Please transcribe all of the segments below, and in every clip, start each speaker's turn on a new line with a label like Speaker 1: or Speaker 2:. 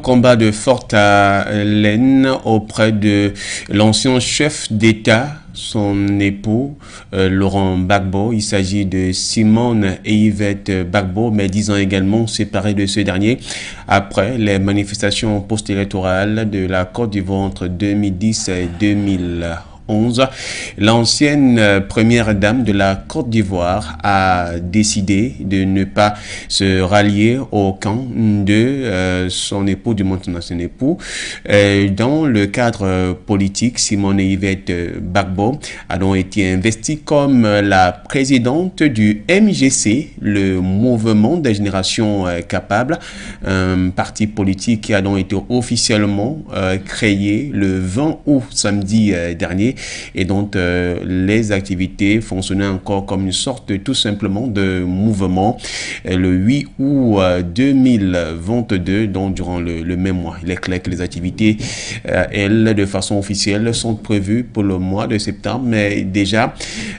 Speaker 1: combat de forte haleine auprès de l'ancien chef d'État, son époux, Laurent Gbagbo. Il s'agit de Simone et Yvette Gbagbo, mais 10 ans également séparés de ce dernier après les manifestations post-électorales de la Côte d'Ivoire entre 2010 et 2011. L'ancienne première dame de la Côte d'Ivoire a décidé de ne pas se rallier au camp de son époux, du moins son ancien époux. Dans le cadre politique, Simone et Yvette Gbagbo a donc été investie comme la présidente du MGC, le Mouvement des Générations Capables, un parti politique qui a donc été officiellement créé le 20 août samedi dernier, et dont les activités fonctionnaient encore comme une sorte tout simplement de mouvement le 8 août 2022, donc durant le même mois. Il est clair que les activités, elles, de façon officielle, sont prévues pour le mois de septembre, mais déjà,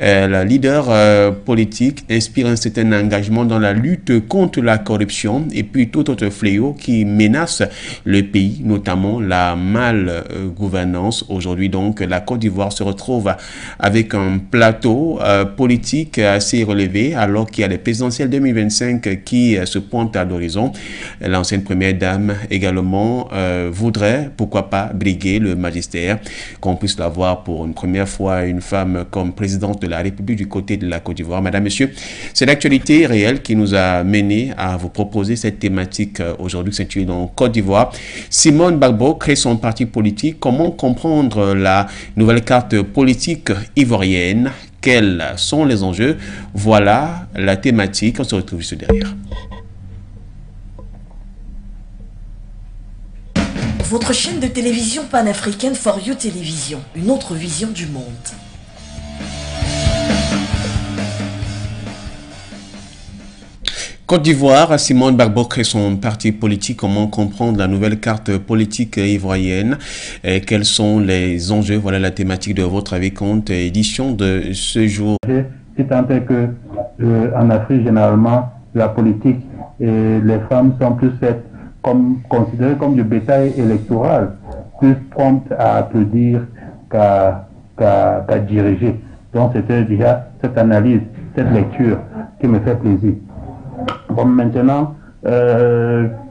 Speaker 1: la leader politique inspire un certain engagement dans la lutte contre la corruption et puis tout autre fléau qui menace le pays, notamment la malgouvernance. Aujourd'hui, donc, la Côte d'Ivoire se retrouve avec un plateau politique assez relevé, alors qu'il y a les présidentielles 2025 qui se pointent à l'horizon. L'ancienne première dame également voudrait, pourquoi pas, briguer le magistère, qu'on puisse l'avoir pour une première fois une femme comme présidente de la République du côté de la Côte d'Ivoire. Madame, Monsieur, c'est l'actualité réelle qui nous a mené à vous proposer cette thématique aujourd'hui, située dans Côte d'Ivoire. Simone Gbagbo crée son parti politique. Comment comprendre la nouvelle carte politique ivoirienne? Quels sont les enjeux? Voilà la thématique. On se retrouve juste derrière.
Speaker 2: Votre chaîne de télévision panafricaine For You Télévision, une autre vision du monde.
Speaker 1: Côte d'Ivoire, Simone Gbagbo crée son parti politique. Comment comprendre la nouvelle carte politique ivoirienne? Et quels sont les enjeux? Voilà la thématique de votre avis compte édition de ce jour.
Speaker 3: Si tant est que en Afrique, généralement, la politique et les femmes sont plus faites considérées comme du bétail électoral, plus promptes à applaudir qu'à diriger. Donc c'était déjà cette analyse, cette lecture qui me fait plaisir. Bon, maintenant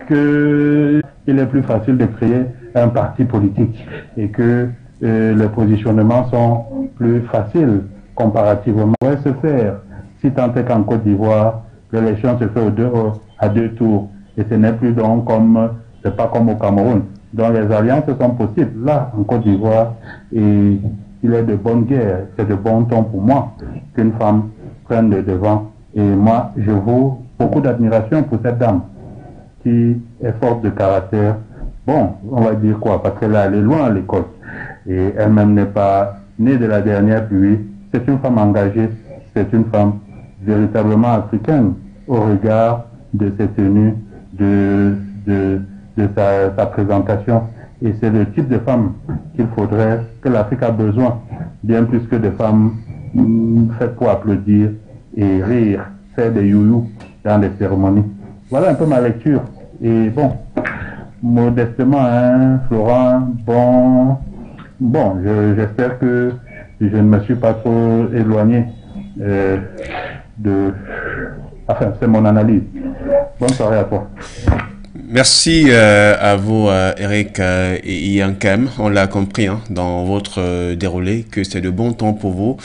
Speaker 3: qu'il est plus facile de créer un parti politique et que les positionnements sont plus faciles comparativement. On pourrait se faire, si tant est qu'en Côte d'Ivoire, l'élection se fait à deux tours et ce n'est plus donc c'est pas comme au Cameroun. Donc les alliances sont possibles. Là, en Côte d'Ivoire, et il est de bonne guerre, c'est de bon ton pour moi qu'une femme prenne le devant. Et moi, je vaux beaucoup d'admiration pour cette dame qui est forte de caractère. Bon, on va dire quoi, parce qu'elle est allée loin à l'école. Et elle-même n'est pas née de la dernière pluie. C'est une femme engagée, c'est une femme véritablement africaine au regard de ses tenues, de sa présentation. Et c'est le type de femme qu'il faudrait, que l'Afrique a besoin, bien plus que de femmes faites pour applaudir et rire, faire des youyou dans les cérémonies. Voilà un peu ma lecture. Et bon, modestement, hein, Florent, bon, j'espère que je ne me suis pas trop éloigné enfin, c'est mon analyse. Bonne soirée à toi.
Speaker 1: Merci à vous, Eric et Yankem. On l'a compris dans votre déroulé que c'est de bon temps pour vous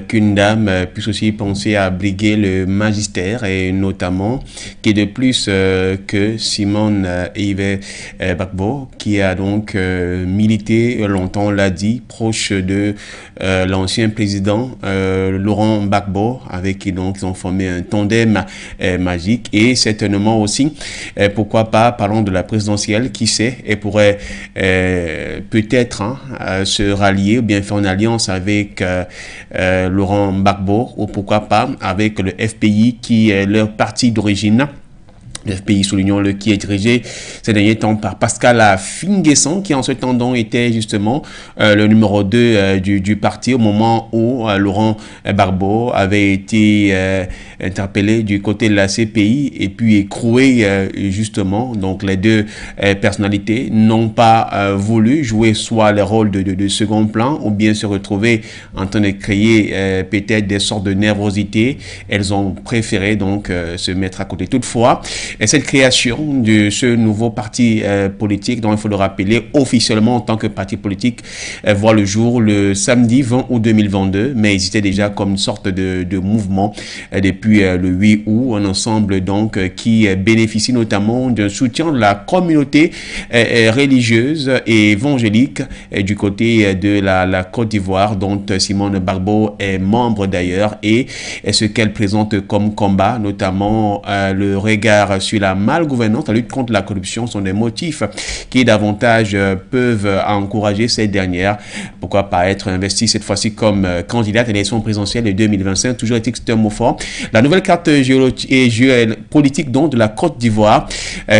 Speaker 1: qu'une dame puisse aussi penser à briguer le magistère, et notamment qui est de plus que Simone et Yvette Gbagbo, qui a donc milité longtemps, on l'a dit, proche de l'ancien président Laurent Gbagbo, avec qui donc ils ont formé un tandem magique. Et certainement aussi, pourquoi pas, parlons de la présidentielle, qui sait, et pourrait peut-être se rallier ou bien faire une alliance avec Laurent Gbagbo, ou pourquoi pas avec le FPI qui est leur parti d'origine. Le FPI, soulignons-le, qui est dirigé ces derniers temps par Pascal Afingessant, qui en ce temps donc était justement le numéro 2 du parti au moment où Laurent Gbagbo avait été interpellé du côté de la CPI et puis écroué justement. Donc les deux personnalités n'ont pas voulu jouer soit les rôles de second plan ou bien se retrouver en train de créer peut-être des sortes de nervosité. Elles ont préféré donc se mettre à côté. Toutefois, et cette création de ce nouveau parti politique, dont il faut le rappeler, officiellement en tant que parti politique, voit le jour le samedi 20 août 2022, mais existait déjà comme une sorte de mouvement depuis le 8 août, un ensemble donc qui bénéficie notamment d'un soutien de la communauté religieuse et évangélique du côté de la Côte d'Ivoire, dont Simone Gbagbo est membre d'ailleurs, et ce qu'elle présente comme combat, notamment le regard sur la malgouvernance, la lutte contre la corruption, sont des motifs qui davantage peuvent encourager ces dernières. Pourquoi pas être investie cette fois-ci comme candidate à l'élection présidentielle de 2025. Toujours est-il que c'est un mot fort. La nouvelle carte géopolitique donc de la Côte d'Ivoire,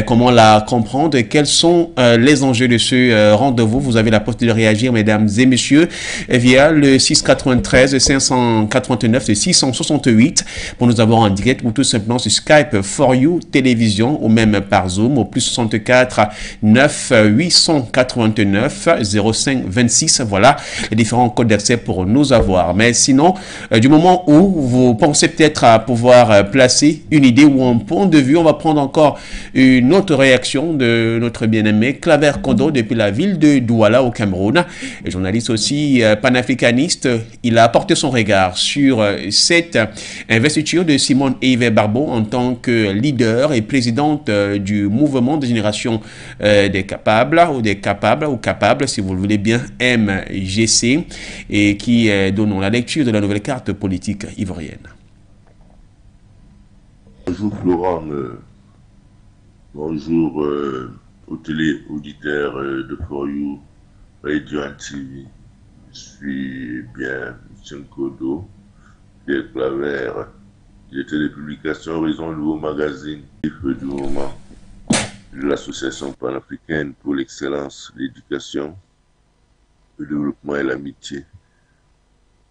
Speaker 1: comment la comprendre? Quels sont les enjeux de ce rendez-vous? Vous avez la possibilité de réagir, mesdames et messieurs, via le 693 589 668 pour nous avoir en direct ou tout simplement sur Skype For You Télévision ou même par Zoom au plus 64 9 889 05 26. Voilà les différents codes d'accès pour nous avoir. Mais sinon, du moment où vous pensez peut-être à pouvoir placer une idée ou un point de vue, on va prendre encore une autre réaction de notre bien-aimé Claver Kondo depuis la ville de Douala au Cameroun. Et journaliste aussi panafricaniste, il a apporté son regard sur cette investiture de Simone Yves Gbagbo en tant que leader et présidente du mouvement de génération des capables ou capables si vous le voulez bien, MGC, et qui donne la lecture de la nouvelle carte politique ivoirienne.
Speaker 4: Bonjour Florent, bonjour aux téléauditeurs de For You Radio TV. Je suis bien M. Kodo, Pierre Claver, directeur des publications Horizon Nouveau Magazine du moment de l'Association panafricaine pour l'excellence, l'éducation, le développement et l'amitié.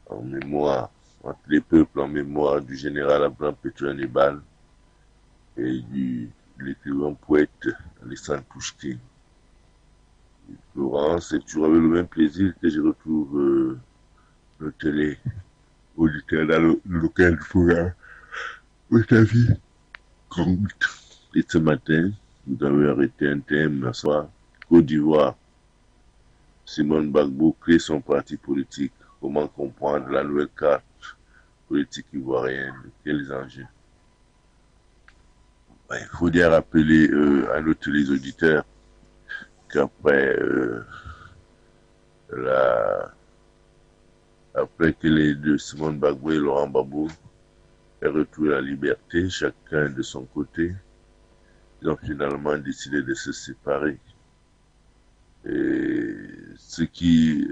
Speaker 4: En mémoire, entre les peuples, en mémoire du général Abraham Petro-Hannibal et de l'écrivain poète Alexandre Pouchkine. Laurent, c'est toujours avec le même plaisir que je retrouve le télé-auditeur dans le local du programme. Votre avis, et ce matin, vous avez arrêté un thème à savoir Côte d'Ivoire. Simone Gbagbo crée son parti politique. Comment comprendre la nouvelle carte politique ivoirienne? Quels enjeux? Il faut bien rappeler à nos téléauditeurs qu'après après que les deux, Simone Gbagbo et Laurent Gbagbo, aient retrouvé la liberté, chacun de son côté, ils ont finalement décidé de se séparer. Et ce qui,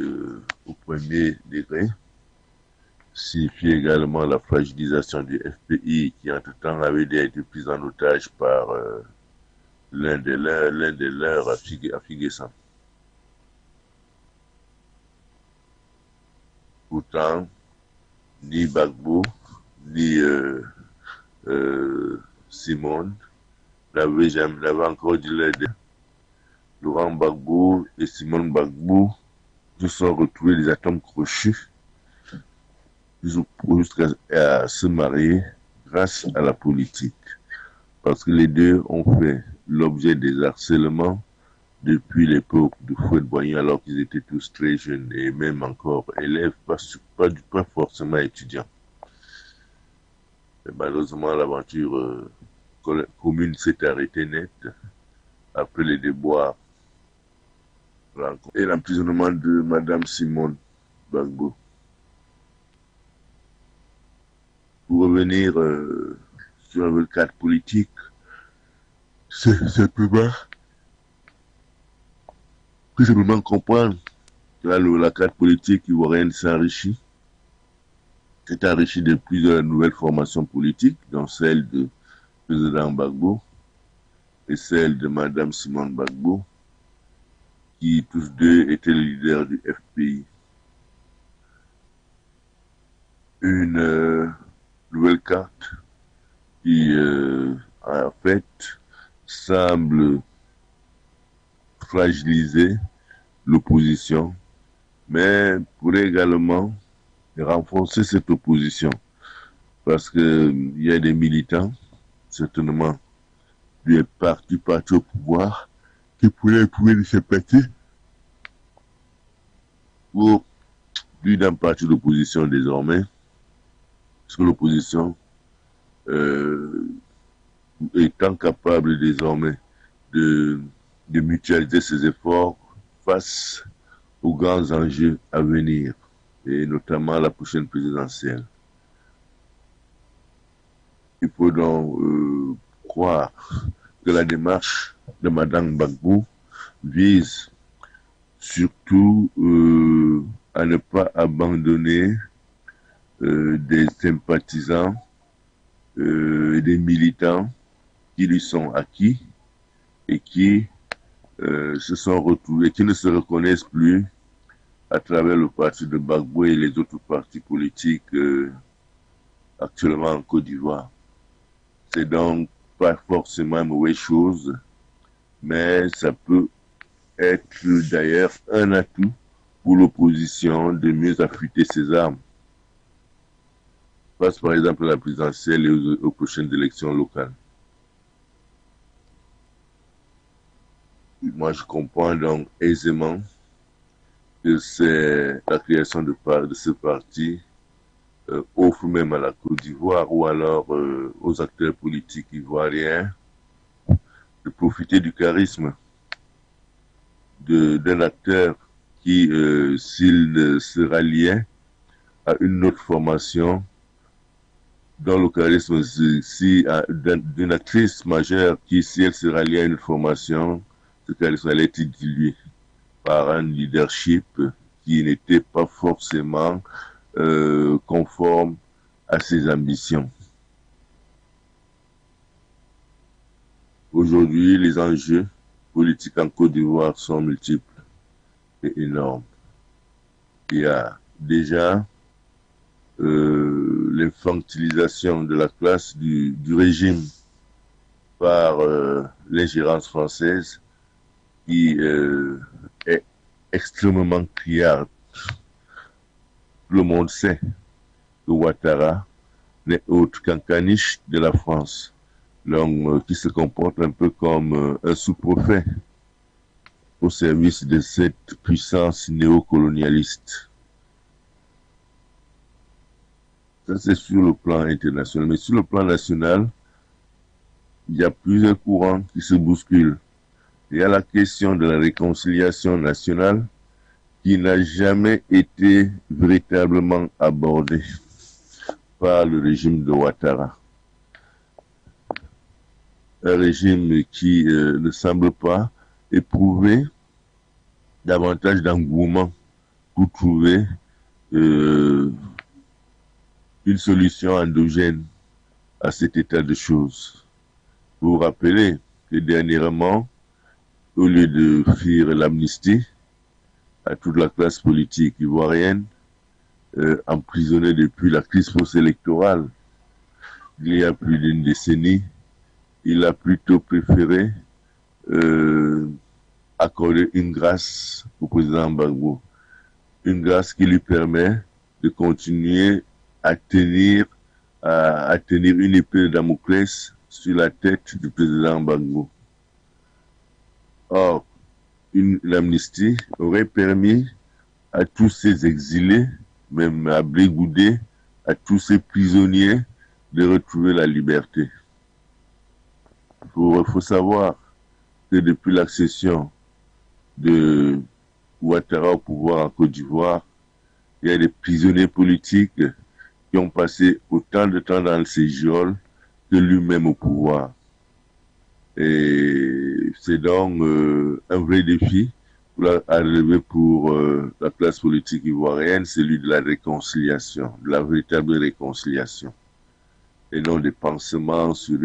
Speaker 4: au premier degré, signifie également la fragilisation du FPI qui, entre-temps, avait déjà été pris en otage par l'un des leurs, Afingessant. Pourtant, ni Gbagbo, ni Simone n'avaient encore dit l'aider. Laurent Gbagbo et Simone Gbagbo se sont retrouvés les atomes crochus jusqu'à se marier grâce à la politique. Parce que les deux ont fait l'objet des harcèlements depuis l'époque de Fouet-Boigny, alors qu'ils étaient tous très jeunes et même encore élèves, pas forcément étudiants. Et malheureusement, l'aventure commune s'est arrêtée net après les déboires et l'emprisonnement de Madame Simone Gbagbo. Pour revenir sur le cadre politique, c'est simplement comprendre que la carte politique ivoirienne s'enrichit. C'est enrichi de plusieurs nouvelles formations politiques, dont celle de président Gbagbo, et celle de Madame Simone Gbagbo, qui tous deux étaient les leaders du FPI. Une nouvelle carte qui, en fait, semble fragiliser l'opposition, mais pourrait également renforcer cette opposition, parce qu'il y a des militants, certainement, du parti au pouvoir, qui pourraient trouver des sympathies pour plus d'un parti d'opposition désormais, parce que l'opposition étant capable désormais de mutualiser ses efforts face aux grands enjeux à venir, et notamment la prochaine présidentielle. Il faut donc croire que la démarche de Madame Gbagbo vise surtout à ne pas abandonner des sympathisants, des militants qui lui sont acquis et qui se sont retrouvés, qui ne se reconnaissent plus à travers le parti de Gbagbo et les autres partis politiques actuellement en Côte d'Ivoire. C'est donc pas forcément une mauvaise chose, mais ça peut être d'ailleurs un atout pour l'opposition de mieux affûter ses armes. Face par exemple à la présidentielle et aux prochaines élections locales. Moi, je comprends donc aisément que c'est la création de ce parti offre même à la Côte d'Ivoire ou alors aux acteurs politiques ivoiriens de profiter du charisme d'un acteur qui, s'il se ralliait à une autre formation, dans le charisme d'une actrice majeure qui, si elle se ralliait à une formation, ce charisme allait être dilué par un leadership qui n'était pas forcément conforme à ses ambitions. Aujourd'hui, les enjeux politiques en Côte d'Ivoire sont multiples et énormes. Il y a déjà l'infantilisation de la classe du régime par l'ingérence française qui est extrêmement criarde. Tout le monde sait que Ouattara n'est autre qu'un caniche de la France, donc qui se comporte un peu comme un sous-préfet au service de cette puissance néocolonialiste. Ça, c'est sur le plan international. Mais sur le plan national, il y a plusieurs courants qui se bousculent. Il y a la question de la réconciliation nationale qui n'a jamais été véritablement abordée par le régime de Ouattara. Un régime qui ne semble pas éprouver davantage d'engouement pour trouver une solution endogène à cet état de choses. Vous vous rappelez que dernièrement, au lieu de faire l'amnistie à toute la classe politique ivoirienne, emprisonnée depuis la crise post-électorale, il y a plus d'une décennie, il a plutôt préféré accorder une grâce au président Gbagbo. Une grâce qui lui permet de continuer à tenir une épée de Damoclès sur la tête du président Gbagbo. Or, une amnistie aurait permis à tous ces exilés, même à Blé-Goudé, à tous ces prisonniers, de retrouver la liberté. Il faut savoir que depuis l'accession de Ouattara au pouvoir en Côte d'Ivoire, il y a des prisonniers politiques qui ont passé autant de temps dans ces geôles que lui-même au pouvoir. Et c'est donc un vrai défi à relever pour la classe politique ivoirienne, celui de la réconciliation, de la véritable réconciliation, et non des pansements sur une